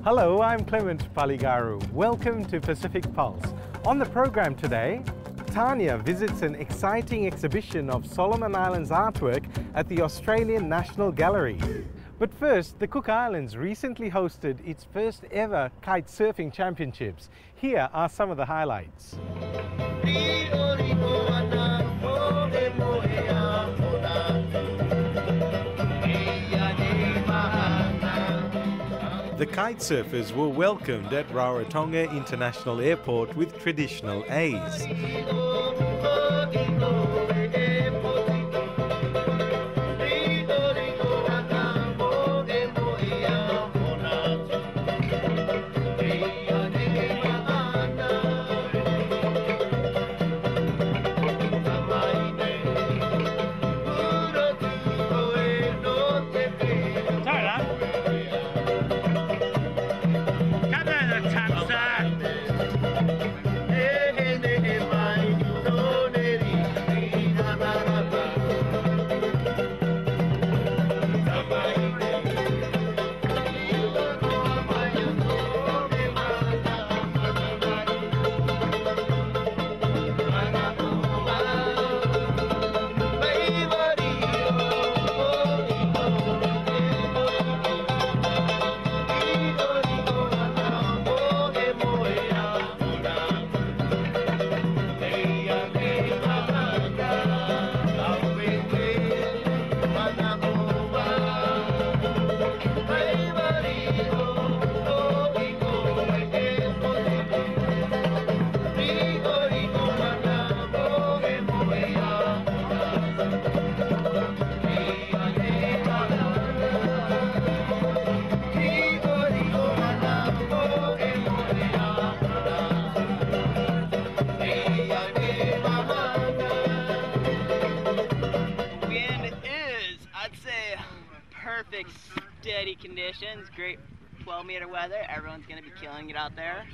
Hello, I'm Clement Paligaru. Welcome to Pacific Pulse. On the program today, Tanya visits an exciting exhibition of Solomon Islands artwork at the Australian National Gallery. But first, the Cook Islands recently hosted its first ever kite surfing championships. Here are some of the highlights. The kite surfers were welcomed at Rarotonga International Airport with traditional A's. Perfect, steady conditions, great 12-meter weather. Everyone's going to be killing it out there.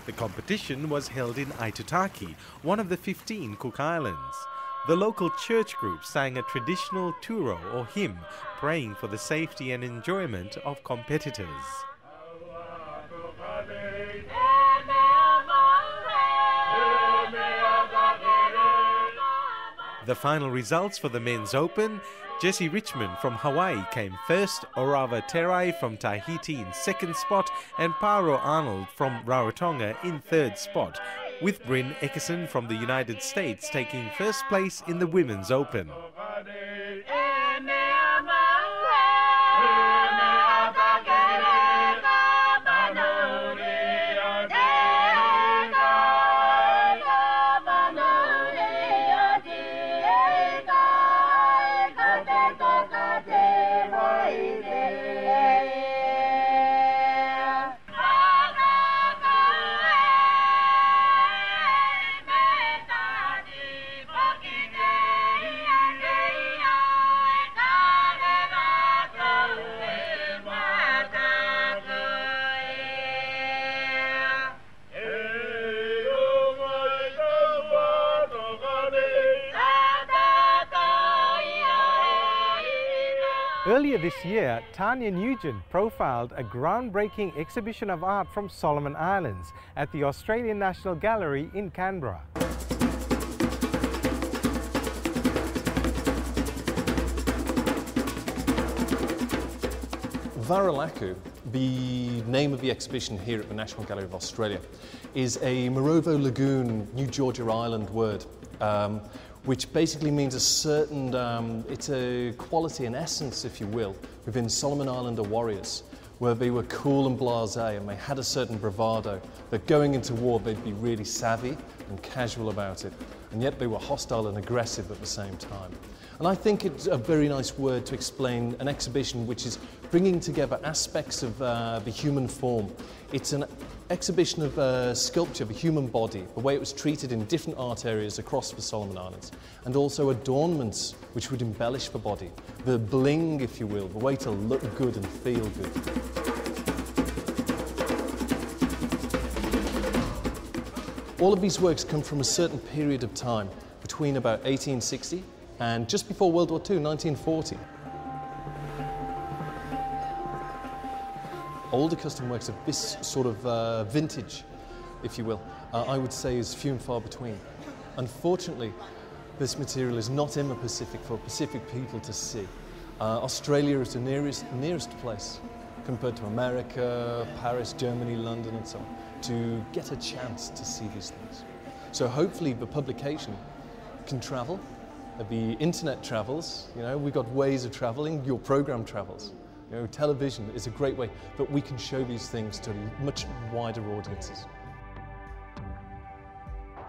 The competition was held in Aitutaki, one of the 15 Cook Islands. The local church group sang a traditional turo or hymn, praying for the safety and enjoyment of competitors. The final results for the Men's Open: Jesse Richmond from Hawaii came first, Orava Terai from Tahiti in second spot, and Paro Arnold from Rarotonga in third spot, with Bryn Eckerson from the United States taking first place in the Women's Open. Earlier this year, Tanya Nugent profiled a groundbreaking exhibition of art from Solomon Islands at the Australian National Gallery in Canberra. Varalaku, the name of the exhibition here at the National Gallery of Australia, is a Morovo Lagoon, New Georgia Island word, which basically means a certain, it's a quality and essence, if you will, within Solomon Islander warriors, where they were cool and blasé and they had a certain bravado, that going into war they'd be really savvy and casual about it, and yet they were hostile and aggressive at the same time. And I think it's a very nice word to explain an exhibition which is bringing together aspects of the human form. It's an exhibition of sculpture, the human body, the way it was treated in different art areas across the Solomon Islands, and also adornments which would embellish the body, the bling, if you will, the way to look good and feel good. All of these works come from a certain period of time, between about 1860 and just before World War II, 1940. Older custom works of this sort of vintage, if you will, I would say is few and far between. Unfortunately, this material is not in the Pacific for Pacific people to see. Australia is the nearest place, compared to America, Paris, Germany, London and so on, to get a chance to see these things. So hopefully the publication can travel. The internet travels, you know, we've got ways of traveling, your program travels. You know, television is a great way that we can show these things to much wider audiences.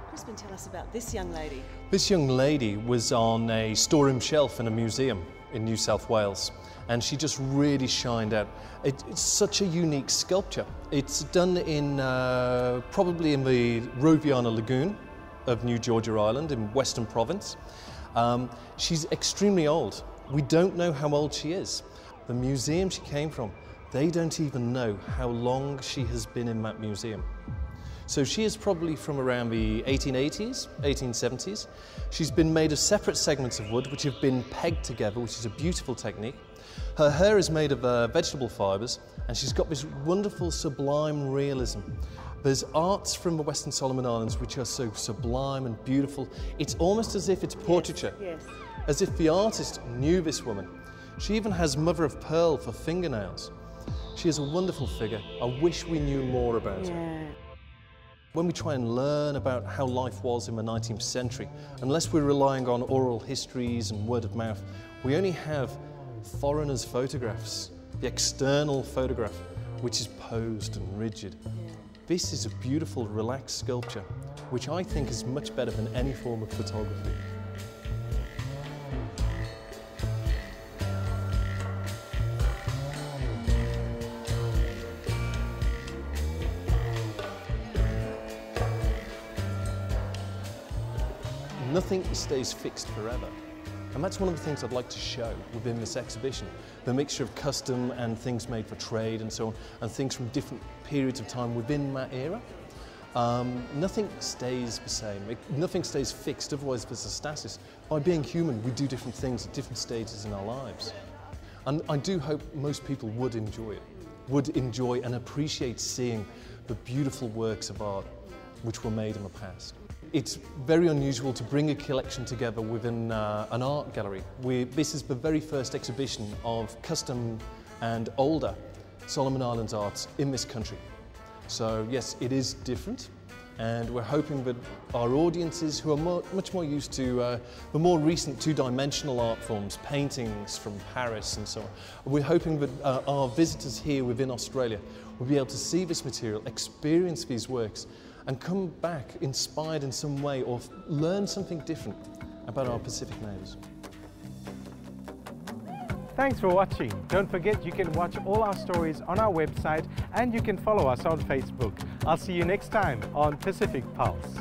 Crispin, tell us about this young lady. This young lady was on a storeroom shelf in a museum in New South Wales, and she just really shined out. It's such a unique sculpture. It's done in probably in the Roviana Lagoon of New Georgia Island in Western Province. She's extremely old. We don't know how old she is. The museum she came from, they don't even know how long she has been in that museum. So she is probably from around the 1880s, 1870s. She's been made of separate segments of wood which have been pegged together, which is a beautiful technique. Her hair is made of vegetable fibres, and she's got this wonderful sublime realism. There's arts from the Western Solomon Islands which are so sublime and beautiful. It's almost as if it's portraiture, Yes. as if the artist knew this woman. She even has mother of pearl for fingernails. She is a wonderful figure. I wish we knew more about her. When we try and learn about how life was in the 19th century, unless we're relying on oral histories and word of mouth, we only have foreigners' photographs, the external photograph, which is posed and rigid. This is a beautiful, relaxed sculpture, which I think is much better than any form of photography. Nothing stays fixed forever. And that's one of the things I'd like to show within this exhibition. The mixture of custom and things made for trade and so on, and things from different periods of time within that era. Nothing stays the same. Nothing stays fixed, otherwise there's a stasis. By being human, we do different things at different stages in our lives. And I do hope most people would enjoy it, would enjoy and appreciate seeing the beautiful works of art which were made in the past. It's very unusual to bring a collection together within an art gallery. This is the very first exhibition of custom and older Solomon Islands arts in this country. So yes, it is different, and we're hoping that our audiences who are much more used to the more recent two-dimensional art forms, paintings from Paris and so on, we're hoping that our visitors here within Australia will be able to see this material, experience these works, and come back inspired in some way or learn something different about our Pacific neighbours. Thanks for watching. Don't forget you can watch all our stories on our website, and you can follow us on Facebook. I'll see you next time on Pacific Pulse.